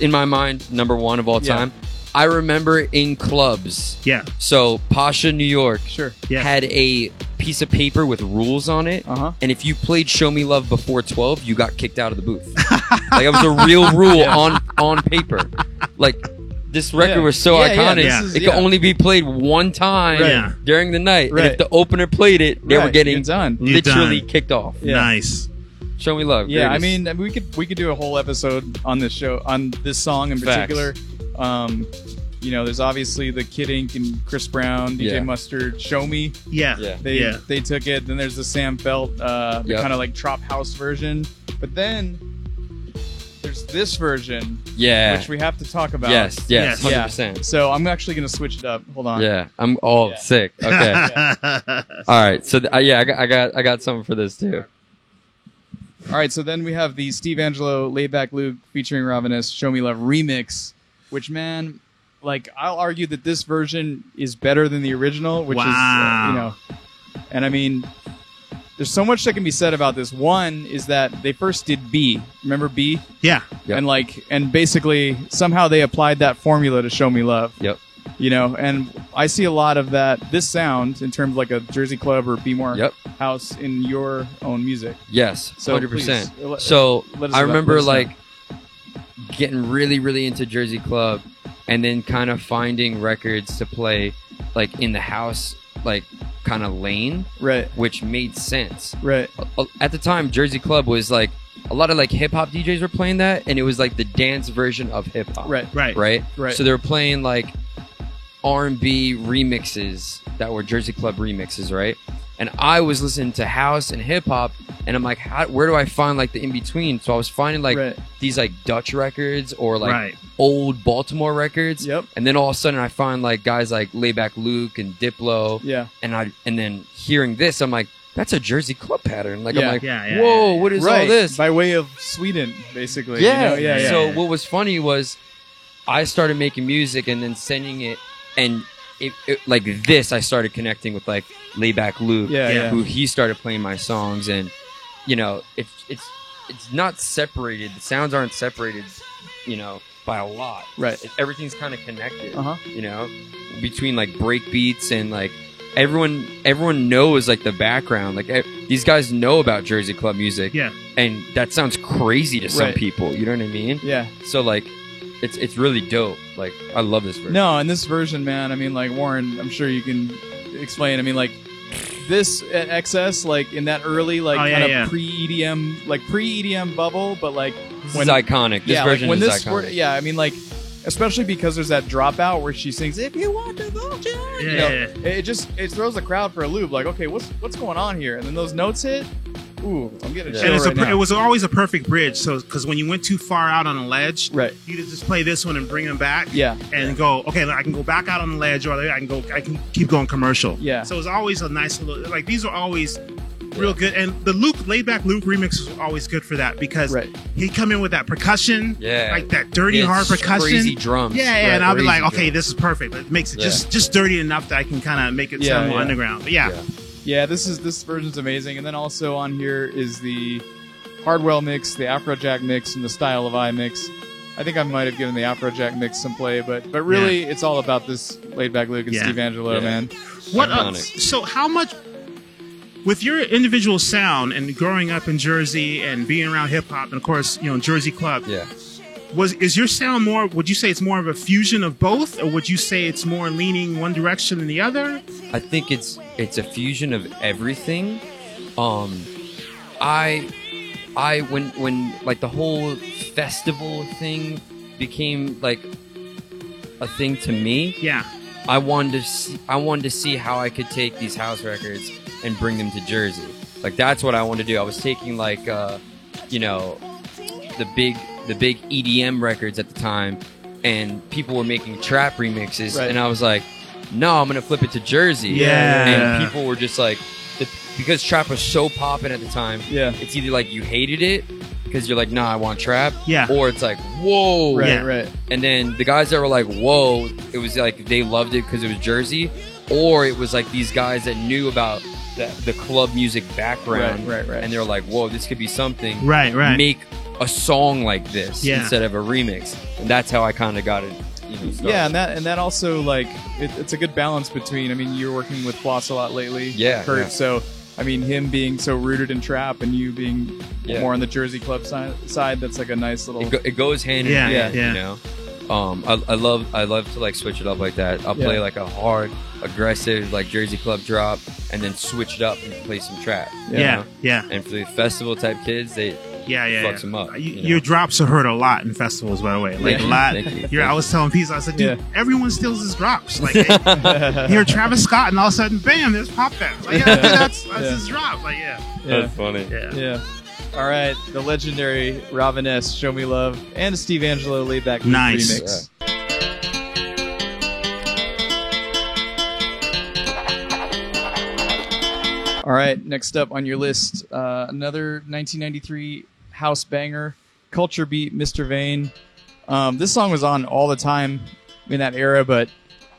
C: in my mind, number one of all
A: Yeah.
C: time. I remember in clubs.
B: Yeah.
C: So Pasha, New York,
A: Sure.
B: Yeah.
C: had a piece of paper with rules on it,
A: Uh-huh.
C: and if you played "Show Me Love" before 12, you got kicked out of the booth. Like it was a real rule on paper. Like this record
A: Yeah.
C: was so
A: Yeah,
C: iconic,
A: this is-
C: it could only be played one time
B: Right.
C: during the night. And
A: Right.
C: if the opener played it, they were
A: Right,
C: getting
A: you're done.
B: You're
C: literally
B: done.
C: kicked off.
A: Yeah.
B: Nice.
C: "Show Me Love."
A: Yeah, I
C: greatest.
A: mean, we could do a whole episode on this show, on this song in
C: Facts.
A: particular. You know, there's obviously the Kid Ink and Chris Brown, DJ
C: Yeah.
A: Mustard, "Show Me."
B: Yeah.
C: Yeah.
A: They took it. Then there's the Sam Felt, the
C: Yep.
A: kind of like Trop House version. But then there's this version,
C: yeah.
A: which we have to talk about.
C: Yes,
B: Yes.
C: 100%.
A: So I'm actually gonna switch it up. Hold on.
C: Yeah, I'm all
A: Yeah.
C: sick. Okay. All right. So I got something for this too.
A: All right. So then we have the Steve Angelo, Laidback Luke featuring Ravenous, "Show Me Love" remix, which, man, like, I'll argue that this version is better than the original, which
B: Wow.
A: is, you know, and I mean, there's so much that can be said about this. One is that they first did B. Remember B?
B: Yeah.
C: Yep.
A: And basically somehow they applied that formula to "Show Me Love."
C: Yep.
A: You know, and I see a lot of this sound in terms of like a Jersey Club or Be More
C: Yep.
A: House in your own music.
C: Yes.
A: So
C: 100%.
A: please,
C: So
A: let us
C: I
A: know-
C: remember
A: let us know.
C: like getting really, really into Jersey Club, and then kind of finding records to play like in the house, like kind of lane,
A: Right,
C: which made sense.
A: right.
C: At the time, Jersey Club was like a lot of like hip hop DJs were playing that, and it was like the dance version of hip hop.
A: Right.
B: Right.
C: Right. So they were playing like R&B remixes that were Jersey Club remixes, right? And I was listening to house and hip hop, and I'm like, where do I find like the in between? So I was finding like
A: Right.
C: these like Dutch records or like
B: Right.
C: old Baltimore records.
A: Yep.
C: And then all of a sudden I find like guys like Laidback Luke and Diplo,
A: Yeah.
C: and then hearing this, I'm like, that's a Jersey Club pattern. Like
A: Yeah.
C: I'm like,
B: Yeah, yeah,
C: whoa,
B: yeah, yeah.
C: what is
A: Right.
C: all this?
A: By way of Sweden, basically.
C: Yeah.
A: You know? Yeah.
C: So
B: yeah.
C: what was funny was I started making music and then sending it, and it like this, I started connecting with like Laidback Luke,
A: Yeah, yeah.
C: who he started playing my songs, and you know, it's not separated. The sounds aren't separated, you know, by a lot.
A: Right.
C: Everything's kind of connected.
A: Uh-huh.
C: You know, between like break beats and like. Everyone knows like the background. Like these guys know about Jersey Club music.
B: Yeah.
C: And that sounds crazy to some
A: Right.
C: people. You know what I mean?
A: Yeah.
C: So like, it's really dope. Like I love this version.
A: No, and this version, man, I mean, like, Warren, I'm sure you can explain. I mean, like, this at XS, like, in that early, like,
B: Oh, yeah,
A: kind of
B: yeah.
A: pre-EDM bubble, but, like,
C: This is iconic. This
A: yeah,
C: version
A: like, when
C: is
A: this
C: iconic.
A: yeah, I mean, like, especially because there's that dropout where she sings "If You Want to Go Jerry," you know,
B: Yeah.
A: it throws the crowd for a loop. Like, okay, what's going on here? And then those notes hit. Ooh, I'm getting a
C: Yeah.
A: chill
B: And
A: right now.
B: it was always a perfect bridge. So, because when you went too far out on a ledge,
A: Right.
B: you could just play this one and bring them back.
A: Yeah.
B: And go, okay, I can go back out on the ledge, or I can keep going commercial.
A: Yeah.
B: So it was always a nice little, like, these are always real good. And the Laidback Luke remix was always good for that because
A: Right.
B: he'd come in with that percussion,
C: Yeah.
B: like that dirty
C: Yeah,
B: hard percussion,
C: crazy drums.
B: Yeah,
C: Right,
B: and I'll be
C: crazy
B: like, okay,
C: drums.
B: this is perfect. It makes it
C: Yeah.
B: just dirty enough that I can kind of make it
A: Yeah,
B: sound more
A: yeah.
B: underground. But yeah.
A: Yeah, this version's amazing. And then also on here is the Hardwell mix, the Afrojack mix, and the Style of I mix. I think I might have given the Afrojack mix some play, but really it's all about this Laidback Luke and
B: Yeah.
A: Steve Angelo,
C: Yeah.
A: man.
B: What?
C: Iconic.
B: So how much? With your individual sound and growing up in Jersey and being around hip hop and of course Jersey Club,
C: Yeah.
B: is your sound more? Would you say it's more of a fusion of both, or would you say it's more leaning one direction than the other?
C: I think it's a fusion of everything. I when like the whole festival thing became like a thing to me.
B: Yeah,
C: I wanted to see how I could take these house records and bring them to Jersey. Like that's what I wanted to do. I was taking like the big EDM records at the time, and people were making trap remixes,
A: Right.
C: and I was like, no, I'm gonna flip it to Jersey.
B: Yeah.
C: And people were just like, because trap was so popping at the time.
A: Yeah.
C: It's either like you hated it because you're like, nah, I want trap.
B: Yeah.
C: Or it's like, whoa.
A: Right,
B: Yeah.
A: right.
C: And then the guys that were like, whoa, it was like they loved it because it was Jersey, or it was like these guys that knew about the club music background,
A: Right.
C: and they were like, whoa, this could be something.
B: Right.
C: Make a song like this
B: Yeah.
C: instead of a remix, and that's how I kind of got it. Started.
A: Yeah, and that also like it's a good balance between. I mean, you're working with Floss a lot lately,
C: Yeah,
A: Kurt.
C: yeah.
A: So I mean, him being so rooted in trap and you being
C: Yeah.
A: more on the Jersey club side, that's like a nice little.
C: It goes hand
B: Yeah,
C: in hand,
B: yeah.
C: you know. I love to like switch it up like that. I'll play
A: Yeah.
C: like a hard, aggressive like Jersey club drop, and then switch it up and play some trap. you
B: Yeah.
C: know?
B: Yeah.
C: And for the festival type kids, they fucks them up. you know?
B: Your drops are heard a lot in festivals, by the way. Like a lot.
C: Thank you.
B: I was telling people, I said, dude,
A: Yeah.
B: everyone steals his drops. Like, you hear Travis Scott, and all of a sudden, bam, there's Pop Fest. Like, yeah, dude, that's his drop. Like, yeah.
A: Yeah.
C: funny.
B: Yeah.
A: Yeah. All right, the legendary Robin S. "Show Me Love" and a Steve Angelo "Laid Back"
B: Nice.
A: remix. All right, next up on your list, another 1993 house banger, Culture Beat, Mr. Vane. This song was on all the time in that era, but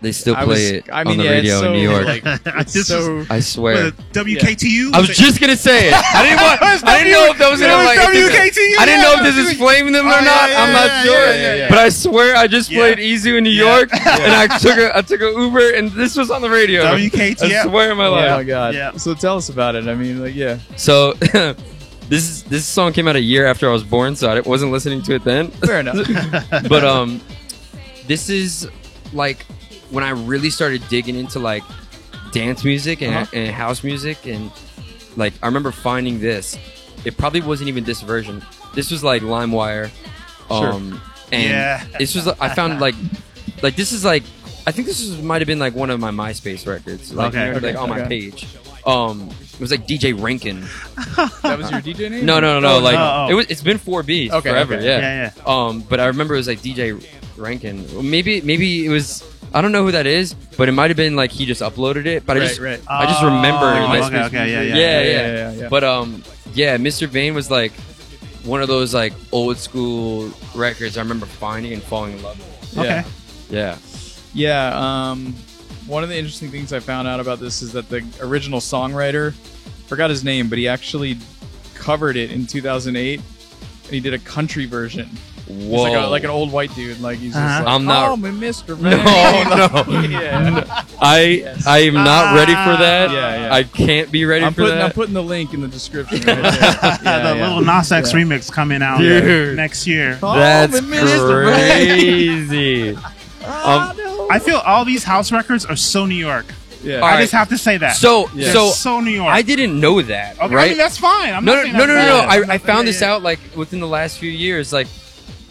C: They still
A: I
C: play
A: was-
C: it
A: I mean,
C: on the
A: yeah,
C: radio
A: it's so,
C: in New York.
A: Like, it's
B: This
A: so
C: I swear.
B: WKTU?
C: I was just gonna say it. I didn't know if that was gonna like.
B: WKTU.
C: I didn't know if this is flaming them or
B: Oh,
C: not.
B: yeah,
C: I'm not
B: yeah,
C: sure.
A: yeah.
C: But I swear I just
B: Yeah.
C: played Easy in New York, and I took a Uber, and this was on the radio.
B: WKTF.
C: I swear in my
A: oh my
C: life.
A: god.
B: Yeah.
A: So tell us about it. I mean, like, yeah.
C: So this song came out a year after I was born, so I wasn't listening to it then.
A: Fair enough.
C: But this is like when I really started digging into like dance music and house music, and like I remember finding this. It probably wasn't even this version. This was like LimeWire, and
B: Yeah.
C: this was I found like this is like I think might have been like one of my MySpace records, like,
B: Okay.
C: you know, like on my
A: Okay.
C: page. It was like DJ Rankin.
A: That was your DJ name?
C: No.
A: Oh,
C: Like
B: no.
C: it's been 4B
A: Okay,
C: forever.
A: okay.
C: Yeah. But I remember it was like DJ Rankin. Maybe it was. I don't know who that is, but it might have been like he just uploaded it. But I just
A: Right.
C: I just remember.
B: Oh,
C: like,
B: okay,
C: yeah.
A: Yeah.
C: But yeah, Mr. Vane was like one of those like old school records I remember finding and falling in love with.
B: Okay.
C: Yeah.
A: Yeah. One of the interesting things I found out about this is that the original songwriter, forgot his name, but he actually covered it in 2008, and he did a country version. He's
C: Whoa.
A: like an old white dude. Like he's just
B: Uh-huh.
A: like,
C: I'm not-
A: "Oh, my Mr.
C: No,
A: Vane."
C: no.
A: Yeah.
C: I am not ready for that.
A: Yeah.
C: I can't be ready for
A: I'm
C: that.
A: putting the link in the description. Right there.
B: The little Nas X
A: Yeah.
B: remix coming out
C: Dude.
B: next year.
C: That's
A: Oh, my Mr. Vane.
C: crazy.
B: I feel all these house records are so New York.
A: Yeah.
C: All
B: I
C: right.
B: just have to say that.
C: So
A: Yeah.
B: They're so New York.
C: I didn't know that.
B: Okay,
C: right?
B: I mean, that's fine. I'm
C: no,
B: not saying
C: no.
B: that's bad.
C: I found
B: Yeah,
C: this
B: yeah.
C: out like within the last few years. Like,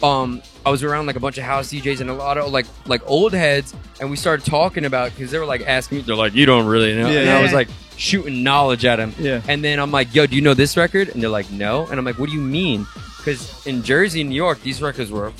C: I was around like a bunch of house DJs and a lot of like old heads, and we started talking about because they were like asking me. They're like, "You don't really know,"
A: Yeah,
C: and
A: yeah.
C: I was like shooting knowledge at them.
A: Yeah.
C: And then I'm like, "Yo, do you know this record?" And they're like, "No." And I'm like, "What do you mean?" Because in Jersey and New York, these records were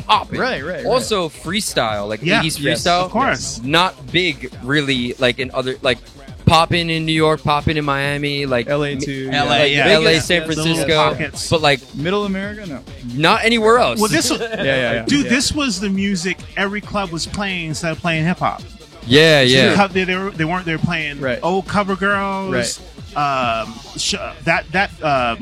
C: popping.
A: Right.
C: Also, freestyle, like
B: Yeah.
C: 80s
A: Yes,
C: freestyle,
B: of course.
C: not big really, like in other like popping in New York, popping in Miami, like
A: LA too.
B: LA, yeah.
C: LA,
A: Vegas,
C: San
A: yeah,
B: the little
C: Francisco,
B: pockets.
C: but like
A: Middle America, no.
C: not anywhere else.
B: Well, this,
A: Yeah.
B: dude,
A: Yeah.
B: this was the music every club was playing instead of playing hip hop.
C: yeah, yeah.
B: They weren't. They were playing
A: Right.
B: old cover girls.
A: Right.
B: That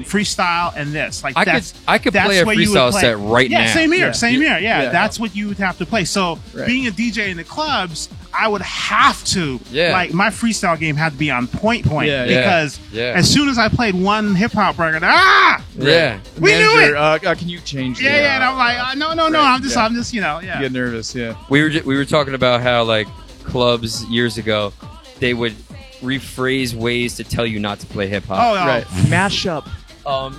B: freestyle and this like
C: I
B: that's
C: could
B: that's
C: play a
B: what you would
C: freestyle
B: play.
C: set right
B: yeah,
C: now.
B: Same here,
A: Yeah.
B: same here. Yeah,
A: Yeah.
B: that's what you would have to play. So
A: Right.
B: being a DJ in the clubs, I would have to.
C: Yeah.
B: Like my freestyle game had to be on point
A: Yeah.
B: because
C: Yeah.
B: as soon as I played one hip hop record,
C: Yeah.
B: we knew it.
A: Can you change?
B: Yeah,
A: the,
B: yeah, and I'm like, no,
A: Right,
B: I'm just,
A: yeah.
B: yeah.
A: Get nervous. Yeah.
C: We were talking about how like clubs years ago, they would rephrase ways to tell you not to play hip
B: Oh,
C: hop.
B: no.
A: Right. Mashup.
B: Oh,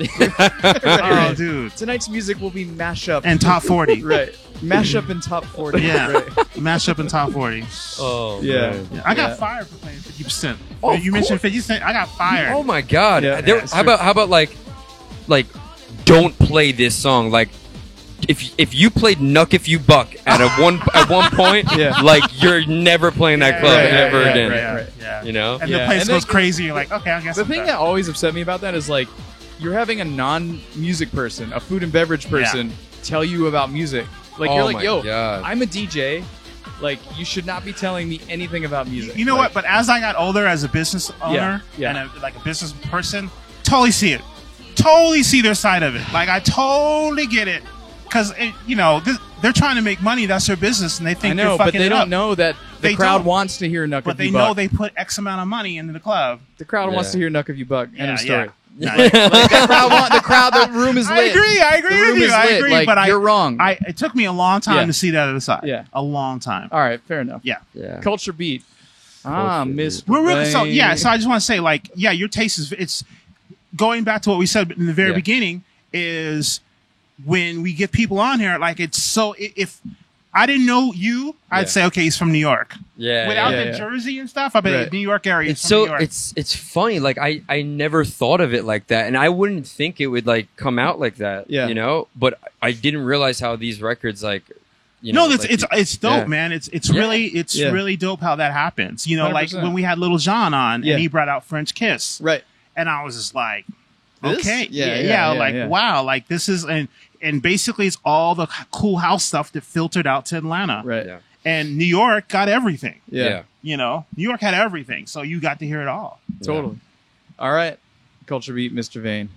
B: dude.
A: Tonight's music will be mashup.
B: And top 40.
A: Right. Mashup and top 40.
B: Yeah.
A: Right.
B: Mashup in top 40.
C: Oh
A: Yeah.
C: man.
B: Yeah, I got
A: Yeah.
B: fired for playing 50%.
C: Oh,
B: You
C: of
B: mentioned
C: course.
B: 50%. I got fired.
C: Oh my god.
A: Yeah.
C: There-
A: Yeah, it's
C: how
A: true.
C: about like don't play this song. Like if you played Nuck If You Buck at one point,
A: Yeah.
C: like you're never playing that club
A: right,
C: ever
A: right,
C: again.
A: right.
B: Yeah.
C: You know?
B: And
A: Yeah,
B: the place
A: and
B: goes
A: they-
B: crazy. You're like, okay, I guess
A: The
B: I'm
A: thing
B: done.
A: that always upset me about that is like, you're having a non-music person, a food and beverage person, tell you about music. Like
C: Oh
A: you're like,
C: my
A: yo,
C: God.
A: I'm a DJ. Like you should not be telling me anything about music.
B: You know
A: Like,
B: what? But as I got older, as a business owner
A: yeah.
B: and like a business person, totally see it. Totally see their side of it. Like I totally get it, because they're trying to make money. That's their business, and they think
A: I know,
B: they're
A: but
B: fucking
A: they
B: it
A: don't
B: up.
A: know that the
B: They
A: crowd
B: don't.
A: wants to hear Knuck
B: But
A: of
B: they
A: You
B: know
A: Buck.
B: they put X amount of money into the club.
A: The crowd wants
C: Yeah.
A: to hear Knuck of You Buck. End of story.
B: Yeah.
A: Like, the room is lit.
B: I agree
A: The room
B: with you.
A: is
B: I
A: lit.
B: agree,
A: Like,
B: but
A: you're wrong.
B: It took me a long time
A: Yeah.
B: to see that other side.
A: Yeah.
B: A long time.
A: All right, fair enough.
B: Yeah.
C: Yeah.
A: Culture beat.
C: Culture
A: Miss.
C: beat.
B: We're really so
A: Blaine.
B: yeah. So I just want to say, like, yeah, your taste is it's going back to what we said in the very
C: Yeah.
B: beginning is when we get people on here, like it's so if I didn't know you, I'd
C: Yeah.
B: say okay, he's from New York.
C: Yeah.
B: Without
C: yeah.
B: the
A: yeah.
B: Jersey and stuff, I bet
A: Right.
B: New York area.
C: It's
B: is from
C: so
B: New York.
C: it's funny. Like I never thought of it like that, and I wouldn't think it would like come out like that.
A: Yeah.
C: You know, but I didn't realize how these records like. You
B: No,
C: know,
B: it's
C: like,
B: it's dope,
C: yeah.
B: man. It's
C: Yeah.
B: really dope how that happens. You know, like
A: 100%.
B: when we had Little John on
A: Yeah.
B: and he brought out French Kiss,
A: Right.
B: and I was just like,
A: This?
B: okay,
A: Yeah,
B: like
A: yeah.
B: wow, like this is and basically it's all the cool house stuff that filtered out to Atlanta,
A: Right.
C: Yeah.
B: and New York got everything.
A: Yeah.
B: You know, New York had everything, so you got to hear it all.
A: Totally. All right. Culture beat, Mr. Vane.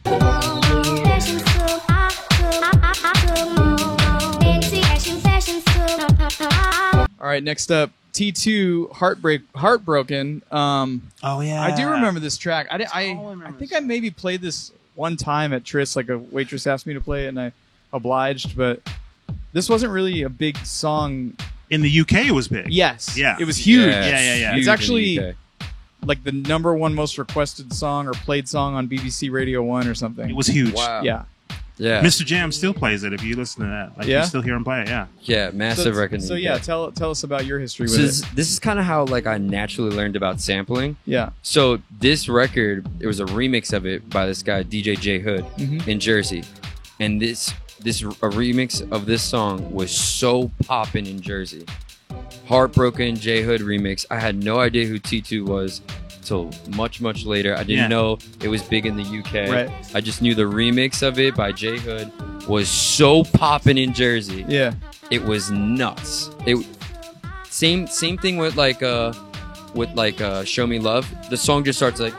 A: All right. Next up, T2 Heartbroken.
B: Oh yeah,
A: I do remember this track. I
B: remember
A: think
B: this.
A: I maybe played this one time at Tris. Like a waitress asked me to play it, and I obliged. But this wasn't really a big song.
B: In the UK, it was big.
A: Yes.
B: Yeah.
A: it was huge.
B: Yeah.
C: huge
A: It's
C: in
A: actually
C: the UK.
A: like the #1 most requested song or played song on BBC Radio 1 or something.
B: It was huge.
C: Wow.
A: Yeah.
C: Yeah.
B: Mr. Jam still plays it if you listen to that. Like
A: Yeah?
B: you still hear him play it. Yeah.
C: Yeah. Massive record. in
A: So
C: the
A: yeah,
C: UK.
A: tell us about your history with
C: This is kind of how like I naturally learned about sampling.
A: it. Yeah.
C: So this record, it was a remix of it by this guy DJ J Hood
A: Mhm.
C: in Jersey, and a remix of this song was so poppin' in Jersey. Heartbroken J Hood remix. I had no idea who T2 was till much later. I didn't
B: Yeah.
C: know it was big in the UK.
A: Right.
C: I just knew the remix of it by J Hood was so poppin' in Jersey.
A: Yeah.
C: It was nuts. Same thing with Show Me Love. The song just starts like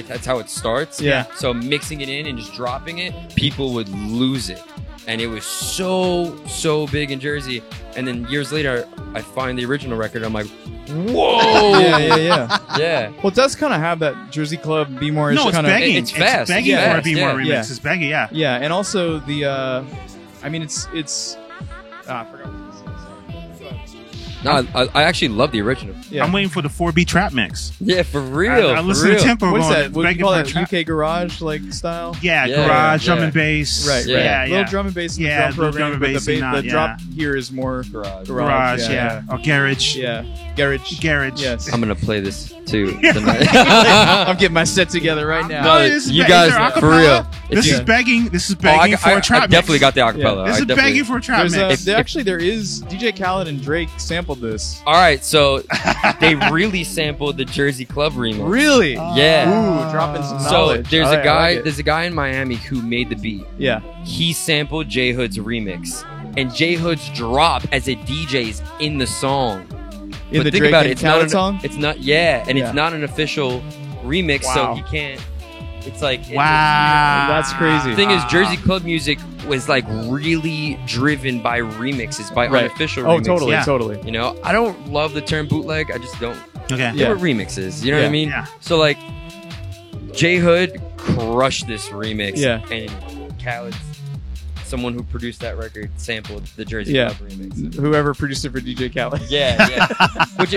C: that's how it starts.
A: Yeah.
C: So mixing it in and just dropping it, people would lose it. And it was so big in Jersey. And then years later, I find the original record. I'm like, whoa.
A: Yeah.
C: Yeah.
A: Well, it does kind of have that Jersey Club Be More-ish
B: No, it's
A: kind of.
B: begging.
C: it's fast.
B: begging
A: Yeah,
B: for a Be More
C: yeah,
B: remix.
A: yeah.
B: It's begging. Yeah.
A: Yeah, and also the. I mean, it's. I forgot. What
C: No, I actually love the original.
A: Yeah.
B: I'm waiting for the 4B trap mix.
C: Yeah, for real.
B: I
C: for
B: listen
C: real.
B: to Tempo.
A: What is
B: going,
A: that? What do you
B: begging
A: call
B: for a
A: that?
B: trap.
A: UK garage like style?
B: Yeah,
C: Yeah,
B: garage, drum
C: yeah.
B: and bass.
A: Right.
B: Yeah,
A: Little
B: yeah.
A: drum and bass in
B: Yeah,
A: the drum
B: little drum
A: program,
B: and
A: but
B: bass
A: the,
B: and not-
A: the drop
B: yeah.
A: here is more
C: Garage.
B: Garage, yeah. Or garage.
A: Yeah. Garage.
B: Garage.
A: Yes.
C: I'm gonna play this too tonight.
A: I'm getting my set together right now.
C: No,
B: this is
C: you
B: is
C: guys,
B: there
C: for
B: acapella?
C: real.
B: This
C: If
B: is
C: you-
B: begging. This is
C: Oh,
B: begging for a trap
C: I definitely
B: mix.
C: got the acapella.
A: Yeah.
B: This
C: I
B: is
C: definitely-
B: begging for a trap
A: There's
B: mix.
A: actually there is DJ Khaled and Drake sampled this.
C: All right, so they really sampled the Jersey Club remix.
A: Really?
C: Yeah.
A: Ooh, dropping some
C: So
A: knowledge.
C: there's
A: All
C: a
A: right, I
C: guy.
A: like it.
C: There's a guy in Miami who made the beat.
A: Yeah.
C: He sampled J Hood's remix, and J Hood's drop as a DJ is in the song.
A: In
C: but
A: the
C: think
A: Drake
C: about
A: and
C: it. It's
A: Khaled
C: not
A: song?
C: It's not. Yeah, and
A: Yeah.
C: it's not an official remix,
A: Wow.
C: so he can't. It's like
B: Wow.
A: That's crazy.
C: The thing is, Jersey Club music was like really driven by remixes, by
A: Right.
C: unofficial
A: Oh,
C: remixes.
A: totally,
B: Yeah.
A: totally.
C: You know, I don't love the term bootleg. I just don't.
B: Okay.
C: They
A: Yeah.
C: were remixes. You know what
A: Yeah.
C: I mean?
B: Yeah.
C: So like, J Hood crushed this remix.
A: Yeah.
C: And Khaled, someone who produced that record, sampled the Jersey
A: Yeah.
C: Club remix.
A: Whoever produced it for DJ Khaled.
C: Yeah.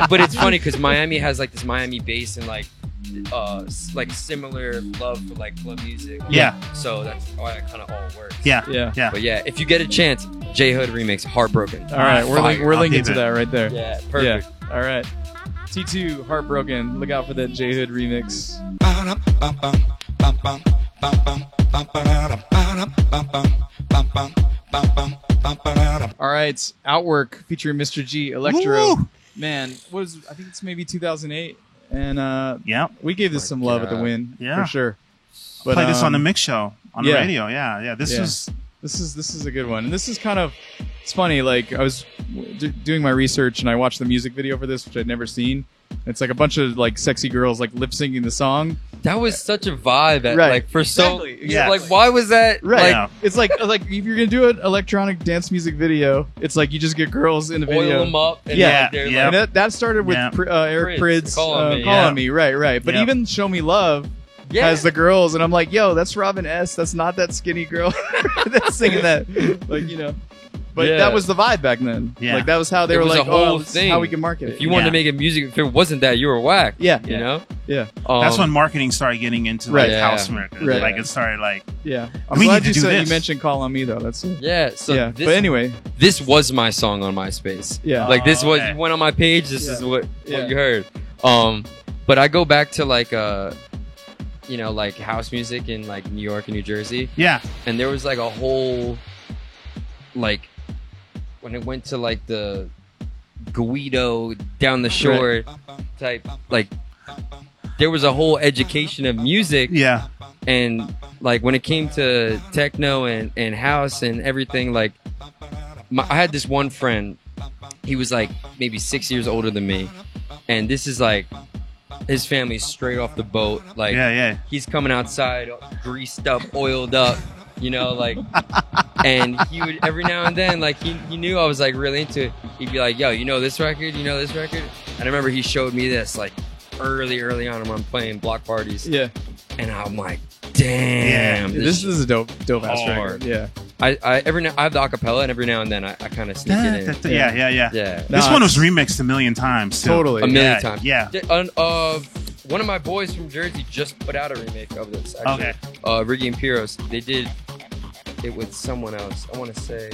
C: But it's funny because Miami has like this Miami bass and like similar love for like club music.
B: Yeah.
C: So that's why it kind of all works.
B: Yeah.
A: Yeah.
B: Yeah.
C: But yeah, if you get a chance, J Hood remix, Heartbroken.
A: All right, we're
B: Fire. I'll
A: linking
B: keep
A: to
B: it.
A: that right there.
C: Yeah, perfect.
A: Yeah. All right. T2 Heartbroken. Look out for that J Hood remix. All right, Outwork featuring Mr. G Electro.
B: Woo!
A: Man, what is? I think it's maybe 2008, and
B: Yep.
A: we gave this some love at the
C: God.
A: win
B: Yeah.
A: for sure. But,
B: Play this on the mix show on the
A: yeah.
B: radio. Yeah. This
A: Yeah.
B: was
A: This is a good one, and this is kind of, it's funny. Like I was doing my research, and I watched the music video for this, which I'd never seen. It's like a bunch of like sexy girls like lip syncing the song.
C: That was such a vibe.
A: Right.
C: Like for so,
A: Exactly.
B: Yeah.
C: like why was that?
A: Right.
C: Like,
B: Yeah.
A: It's like if you're gonna do an electronic dance music video, it's like you just get girls in the
C: oil
A: video.
C: them up. And
A: Yeah.
C: like, they're
B: Yeah.
A: And that started with
B: Yeah.
A: Eric
C: Prydz,
A: Prydz,
C: Call on Me.
A: Call
B: Yeah.
A: on Me. Right. But
B: Yeah.
A: even Show Me Love
C: Yeah.
A: has the girls, and I'm like, yo, that's Robin S. That's not that skinny girl that's singing that. Like, you know. But
C: Yeah.
A: that was the vibe back then.
B: Yeah.
A: Like that was how they
C: It
A: were
C: was
A: like,
C: a whole
A: oh, this is
C: thing.
A: how we can market it.
C: If you wanted to make a music, if it wasn't that, you were whack.
A: Yeah.
C: You know.
A: Yeah.
B: that's when marketing started getting into
A: Right.
B: like
C: Yeah.
B: house records.
A: Right.
B: Like it started like
A: Yeah. I'm
B: We
A: glad
B: need to
A: you
B: do
A: said you
B: this.
A: mentioned Call on Me though. That's
C: Yeah. So
A: yeah.
C: this,
A: But anyway,
C: this was my song on MySpace.
A: yeah.
C: Like this was
B: okay.
C: you went on my page. This
A: Yeah.
C: is what
A: Yeah.
C: you heard. But I go back to like you know, like house music in like New York and New Jersey,
B: yeah.
C: and there was like a whole like when it went to like the Guido down the shore type, like there was a whole education of music.
B: Yeah.
C: And like when it came to techno and house and everything, like I had this one friend. He was like maybe 6 years older than me, and this is like his family's straight off the boat. Like
B: Yeah.
C: he's coming outside greased up, oiled up, you know, like. And he would every now and then, like he knew I was like really into it. He'd be like, "Yo, you know this record? You know this record?" And I remember he showed me this like early on when I'm playing block parties.
A: Yeah.
C: And I'm like, damn,
A: This is a dope ass
C: hard.
A: record. Yeah.
C: I have the acapella, and every now and then I kind of sneak it in.
B: Yeah.
C: Yeah,
B: This
A: Nah,
B: one was remixed a million times. Too.
A: Totally.
C: a million
B: Yeah,
C: times.
B: yeah.
C: One of my boys from Jersey just put out a remake of this. Actually.
B: Okay.
C: Riggy and Piros. They did it with someone else. I want to say,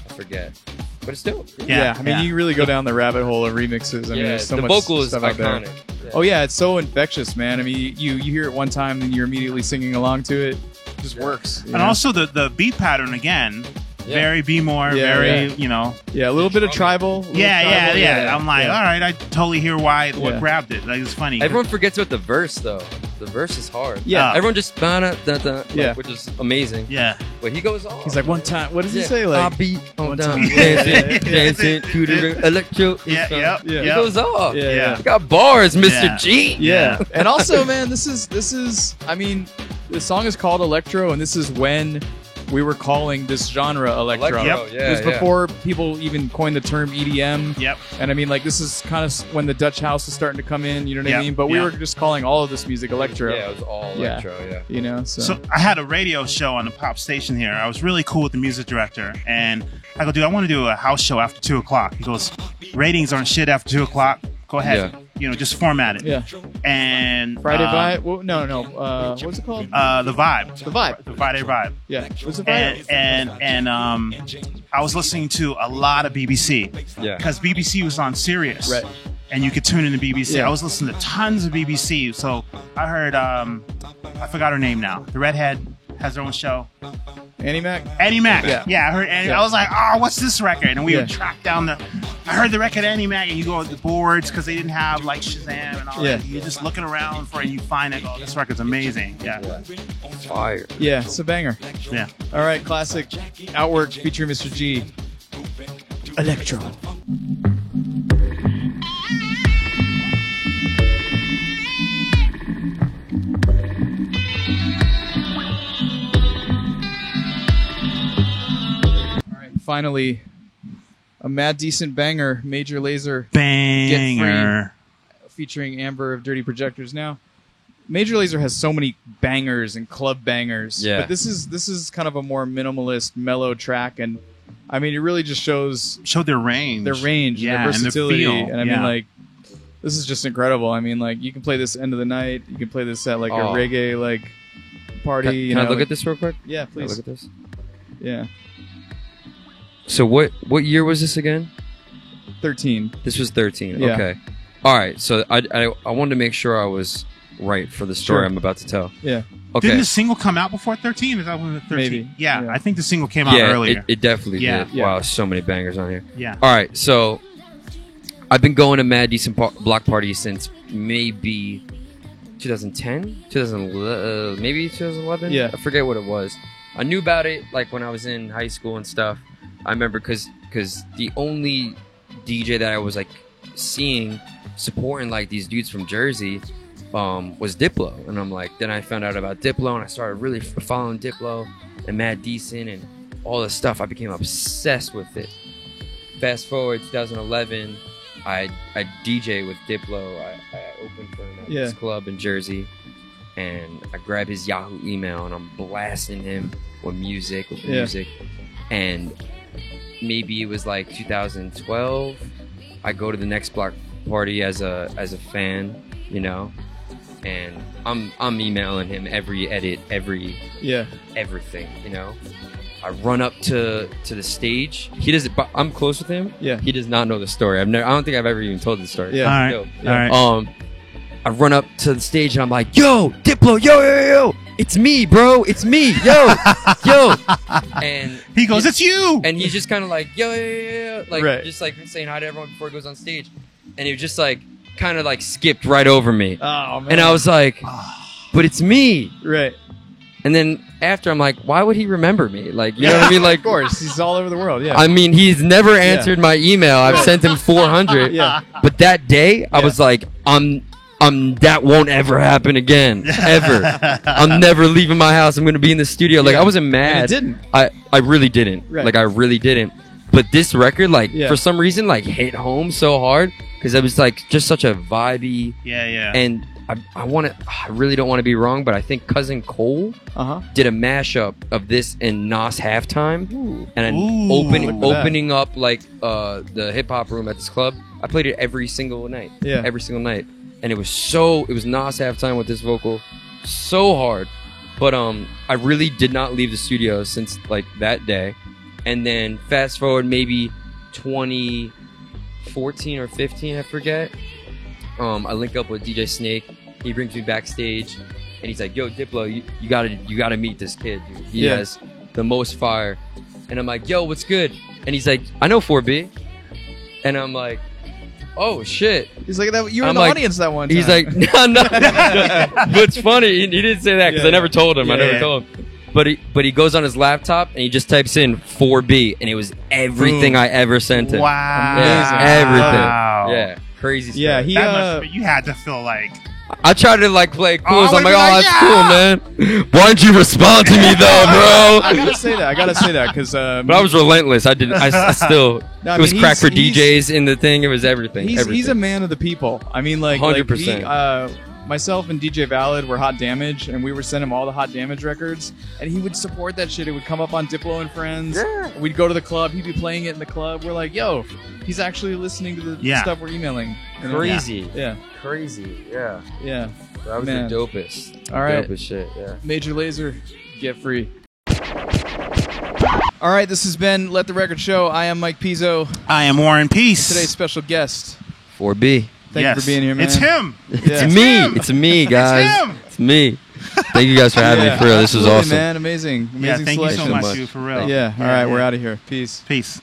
C: I forget, but it's dope.
A: Yeah. I mean,
B: yeah.
A: you really go down the rabbit hole of remixes. I mean, there's so
C: the
A: much
C: vocal is
A: stuff out there.
C: iconic. Yeah.
A: Oh yeah, it's so infectious, man. I mean, you hear it one time and you're immediately singing along to it. It just works. you
B: And
A: know?
B: also the beat pattern again,
C: Yeah.
B: very B-more,
A: Yeah,
B: very
A: yeah.
B: you know.
A: yeah, a little bit of tribal. a little
B: Yeah.
A: tribal,
B: I'm like,
A: yeah.
B: all right, I totally hear why what
A: Yeah.
B: grabbed it. Like it's funny.
C: Everyone forgets about the verse though. The verse is hard.
A: Yeah.
C: Everyone just
A: Yeah.
C: which is amazing.
B: Yeah.
C: But he goes off.
A: He's like, one time. What does he
C: Yeah.
A: say?
C: I
A: Like,
C: beat
A: one
C: on
A: time.
C: down, dancing to the electro.
B: Yeah. Yeah.
A: Yeah.
C: He goes off.
A: Yeah, yeah.
C: He got bars, Mr.
B: Yeah.
C: G.
A: yeah. And also, man, this is. I mean, the song is called Electro, and this is when we were calling this genre electro.
C: Electro, yeah,
A: it was
C: yeah.
A: before people even coined the term EDM.
B: Yep.
A: And I mean, like, this is kind of when the Dutch house was starting to come in. You know what
B: Yeah,
A: I mean? But we
B: yeah.
A: were just calling all of this music electro.
C: Yeah, it was all
A: Yeah.
C: electro. Yeah.
A: You know, so,
B: So I had a radio show on the pop station here. I was really cool with the music director, and I go, dude, I want to do a house show after 2:00. He goes, ratings aren't shit after 2:00. Go ahead,
C: Yeah.
B: just format it.
A: yeah.
B: And
A: Friday Vibe. Well, no. What's it called?
B: the vibe,
A: The Vibe.
B: the Friday vibe.
A: Yeah. What's the Vibe?
B: And I was listening to a lot of BBC
C: Yeah.
B: because BBC was on Sirius,
A: Right.
B: and you could tune into BBC.
A: Yeah.
B: I was listening to tons of BBC, so I heard I forgot her name now. The redhead has her own show.
A: Annie Mac.
B: Annie Mac.
A: Yeah.
B: I heard Annie.
A: Yeah.
B: I was like, oh, what's this record? And we
A: Yeah.
B: would track down I heard the record Annie Mac, and you go to the boards because they didn't have like Shazam and all
A: Yeah.
B: that. You're just looking around for it, and you find it. Oh, this record's amazing. Yeah.
C: Fire.
A: Yeah, it's a banger.
B: Yeah.
A: All right, classic Outwork featuring Mr. G. Electro. All right, finally, a mad decent banger, Major Lazer
B: Banger.
A: featuring Amber of Dirty Projectors. Now, Major Lazer has so many bangers and club bangers,
C: Yeah.
A: but this is kind of a more minimalist, mellow track, and I mean, it really just shows
B: Showed their range.
A: their range,
B: Yeah,
A: and their versatility,
B: and their feel.
A: and I mean,
B: Yeah.
A: like, this is just incredible. I mean, like, you can play this end of the night, you can play this at like a
C: Oh.
A: reggae like party.
C: Can,
A: you
C: can
A: know,
C: I look
A: like-
C: at this real quick?
A: Yeah,
C: Can I
A: please.
C: look at this?
A: Yeah,
C: So what year was this again?
A: 13.
C: This was 13.
A: Yeah.
C: Okay. All right. So I wanted to make sure I was right for the story
A: Sure.
C: I'm about to tell.
A: Yeah,
C: Okay.
B: Didn't the single come out before 13? Is that when the 13?
A: Maybe.
B: Yeah,
A: Yeah.
B: I think the single came out
C: yeah,
B: earlier.
C: it definitely
B: Yeah.
C: did.
A: Yeah.
C: Wow, so many bangers on here.
B: Yeah.
C: All right, so I've been going to Mad Decent Block Party since maybe 2010, 2011, maybe 2011.
A: Yeah.
C: I forget what it was. I knew about it like when I was in high school and stuff. I remember because the only DJ that I was like seeing supporting like these dudes from Jersey was Diplo, and I'm like, then I found out about Diplo and I started really following Diplo and Mad Decent and all this stuff. I became obsessed with it. Fast forward 2011, I DJ with Diplo. I opened for him at this club in Jersey, and I grab his Yahoo email and I'm blasting him with music, and maybe it was like 2012. I go to the Next Block party as a fan, you know, and I'm emailing him every edit, everything, you know. I run up to the stage. He doesn't. I'm close with him.
A: Yeah.
C: He does not know the story. I don't think I've ever even told the story.
A: Yeah.
B: All right. All right.
C: I run up to the stage and I'm like, "Yo, Diplo, yo, it's me, bro, it's me, yo." And
B: he goes, "It's you."
C: And he's just kind of like, yo, like just like saying hi to everyone before he goes on stage. And he was just like, kind of like skipped right over me.
A: Oh man.
C: And I was like, "But it's me."
A: Right.
C: And then after, I'm like, why would he remember me? Like, you know what I mean? Like,
A: of course, he's all over the world. Yeah.
C: I mean, he's never answered my email. I've sent him 400.
A: Yeah.
C: But that day, I was like, that won't ever happen again, ever. I'm never leaving my house. I'm gonna be in the studio. Like, I wasn't mad.
A: And it didn't.
C: I really didn't.
A: Right.
C: Like, I really didn't. But this record, like,
A: Yeah.
C: for some reason, like, hit home so hard because it was like just such a vibey.
B: Yeah.
C: And I really don't want to be wrong, but I think Cousin Cole did a mashup of this and Nas Halftime, and opening up like the hip hop room at this club. I played it every single night.
A: Yeah.
C: Every single night, and it was Nas Halftime with this vocal, so hard. But I really did not leave the studio since like that day, and then fast forward maybe 2014 or 15, I forget. I link up with DJ Snake. He brings me backstage, and he's like, "Yo, Diplo, you gotta meet this kid. Dude. He has the most fire." And I'm like, "Yo, what's good?" And he's like, "I know 4B," and I'm like, "Oh shit."
A: He's like, you were
C: I'm
A: in the
C: like-
A: audience that one time.
C: He's like, "No." But it's funny. He didn't say that because I never told him. I never told him. But he goes on his laptop and he just types in 4B, and it was everything I ever sent him.
B: Wow.
C: Yeah, everything. Yeah, crazy stuff.
A: Yeah, he.
B: You had to feel like.
C: I tried to like play cool. So I'm like,
B: would've
C: "Oh,
B: been like,
C: that's cool, man. Why didn't you respond to me though, bro?"
A: I gotta say that because.
C: But I was relentless. I still.
A: No, I
C: it was
A: mean,
C: crack for
A: he's-
C: DJs in the thing. It was everything.
A: He's a man of the people. I mean, like
C: 100%.
A: Myself and DJ Valid were Hot Damage, and we were sending him all the Hot Damage records, and he would support that shit. It would come up on Diplo and Friends. Yeah. We'd go to the club. He'd be playing it in the club. We're like, yo, he's actually listening to the stuff we're emailing. You know?
C: Crazy.
A: Yeah.
C: Crazy. Yeah.
A: Yeah.
C: That was
A: Man.
C: the dopest.
A: All right.
C: Dopest shit. Yeah.
A: Major Lazer, get free. All right, this has been Let the Record Show. I am Mike Pizzo.
B: I am Warren Peace.
A: Today's special guest.
C: 4B.
A: Thank you for being here, man.
B: It's him.
A: Yeah.
C: It's me. It's me, guys.
B: It's him.
C: It's me. Thank you guys for having me. For real, this was
A: Absolutely,
C: awesome.
A: man. Amazing.
B: Yeah, thank you so
A: selection.
B: much,
C: much.
B: dude, for real.
A: Yeah. All right, we're out of here. Peace.
B: Peace.